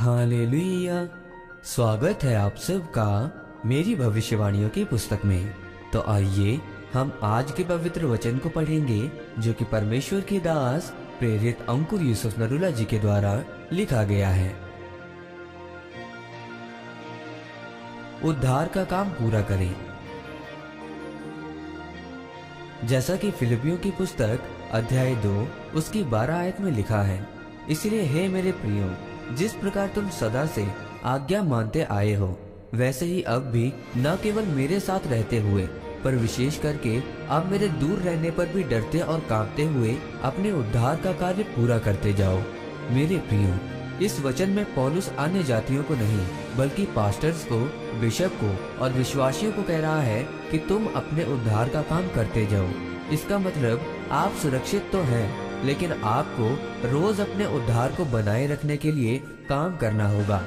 Hallelujah. स्वागत है आप सबका मेरी भविष्यवाणियों की पुस्तक में। तो आइए हम आज के पवित्र वचन को पढ़ेंगे जो कि परमेश्वर के दास प्रेरित अंकुर यूसुफ नरूला जी के द्वारा लिखा गया है। उद्धार का काम पूरा करें। जैसा कि फिलिपियों की पुस्तक अध्याय 2 उसकी 12 आयत में लिखा है, इसलिए हे मेरे प्रियो, जिस प्रकार तुम सदा से आज्ञा मानते आए हो, वैसे ही अब भी न केवल मेरे साथ रहते हुए पर विशेष करके अब मेरे दूर रहने पर भी डरते और कांपते हुए अपने उद्धार का कार्य पूरा करते जाओ। मेरे प्रियो, इस वचन में पौलुस अन्य जातियों को नहीं बल्कि पास्टर्स को, बिशप को और विश्वासियों को कह रहा है कि तुम अपने उद्धार का काम करते जाओ। इसका मतलब आप सुरक्षित तो हैं, लेकिन आपको रोज अपने उद्धार को बनाए रखने के लिए काम करना होगा।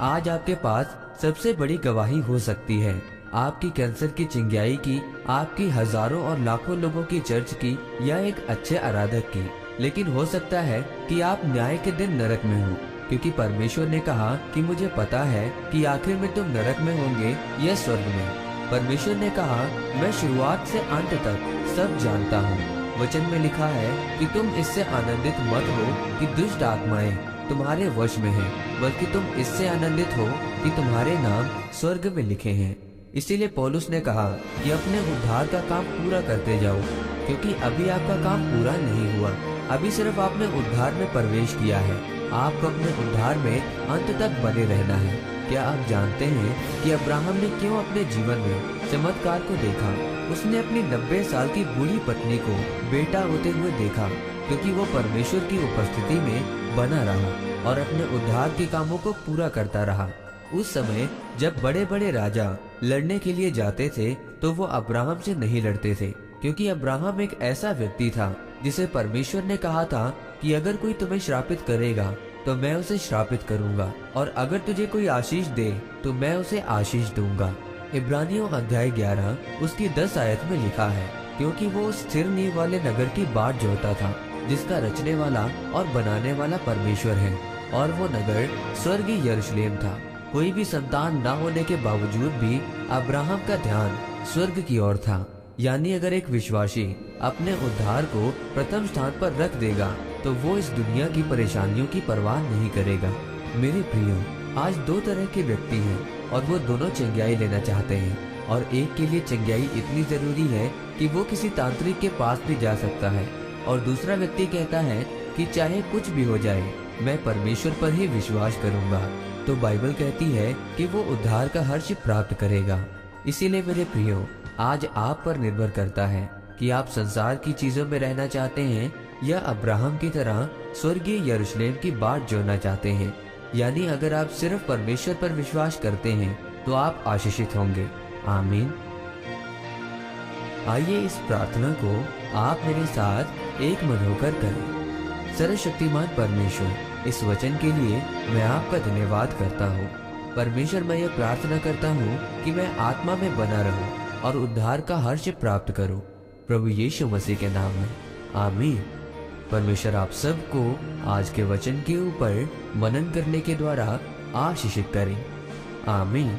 आज आपके पास सबसे बड़ी गवाही हो सकती है, आपकी कैंसर की चिंगाई की, आपकी हजारों और लाखों लोगों की चर्च की या एक अच्छे आराधक की। लेकिन हो सकता है कि आप न्याय के दिन नरक में हो, क्योंकि परमेश्वर ने कहा कि मुझे पता है कि आखिर में तुम नरक में होंगे या स्वर्ग में। परमेश्वर ने कहा, मैं शुरुआत से अंत तक सब जानता हूँ। वचन में लिखा है कि तुम इससे आनंदित मत हो कि दुष्ट आत्माएं तुम्हारे वश में हैं, बल्कि तुम इससे आनंदित हो कि तुम्हारे नाम स्वर्ग में लिखे हैं। इसीलिए पौलुस ने कहा कि अपने उद्धार का काम पूरा करते जाओ, क्योंकि अभी आपका काम पूरा नहीं हुआ। अभी सिर्फ आपने उद्धार में प्रवेश किया है। आपको अपने उद्धार में अंत तक बने रहना है। क्या आप जानते हैं कि अब्राहम ने क्यों अपने जीवन में चमत्कार को देखा? उसने अपनी 90 साल की बूढ़ी पत्नी को बेटा होते हुए देखा, क्योंकि वो परमेश्वर की उपस्थिति में बना रहा और अपने उद्धार के कामों को पूरा करता रहा। उस समय जब बड़े बड़े राजा लड़ने के लिए जाते थे तो वो अब्राहम से नहीं लड़ते थे, क्योंकि अब्राहम एक ऐसा व्यक्ति था जिसे परमेश्वर ने कहा था कि अगर कोई तुम्हें श्रापित करेगा तो मैं उसे श्रापित करूंगा, और अगर तुझे कोई आशीष दे तो मैं उसे आशीष दूंगा। इब्रानियों अध्याय 11 उसकी 10 आयत में लिखा है, क्योंकि वो स्थिर नींव वाले नगर की बाट जोड़ता था जिसका रचने वाला और बनाने वाला परमेश्वर है, और वो नगर स्वर्गीय यरूशलेम था। कोई भी संतान न होने के बावजूद भी अब्राहम का ध्यान स्वर्ग की ओर था। यानी अगर एक विश्वासी अपने उद्धार को प्रथम स्थान पर रख देगा तो वो इस दुनिया की परेशानियों की परवाह नहीं करेगा। मेरे प्रियो, आज दो तरह के व्यक्ति हैं और वो दोनों चंगाई लेना चाहते हैं, और एक के लिए चंगाई इतनी जरूरी है कि वो किसी तांत्रिक के पास भी जा सकता है, और दूसरा व्यक्ति कहता है कि चाहे कुछ भी हो जाए मैं परमेश्वर पर ही विश्वास करूंगा। तो बाइबल कहती है कि वो उद्धार का हर्ष प्राप्त करेगा। इसीलिए मेरे प्रियो, आज आप पर निर्भर करता है कि आप संसार की चीजों में रहना चाहते हैं या अब्राहम की तरह स्वर्गीय यरूशलेम की बाट जोड़ना चाहते हैं। यानी अगर आप सिर्फ परमेश्वर पर विश्वास करते हैं तो आप आशीषित होंगे। आमीन। आइए इस प्रार्थना को आप मेरे साथ एक मन होकर करें। सर्वशक्तिमान परमेश्वर, इस वचन के लिए मैं आपका धन्यवाद करता हूँ। परमेश्वर, मैं ये प्रार्थना करता हूँ कि मैं आत्मा में बना रहूं और उद्धार का हर्ष प्राप्त करूं, प्रभु यीशु मसीह के नाम में, आमीन। परमेश्वर आप सबको आज के वचन के ऊपर मनन करने के द्वारा आशीषित करें, आमीन।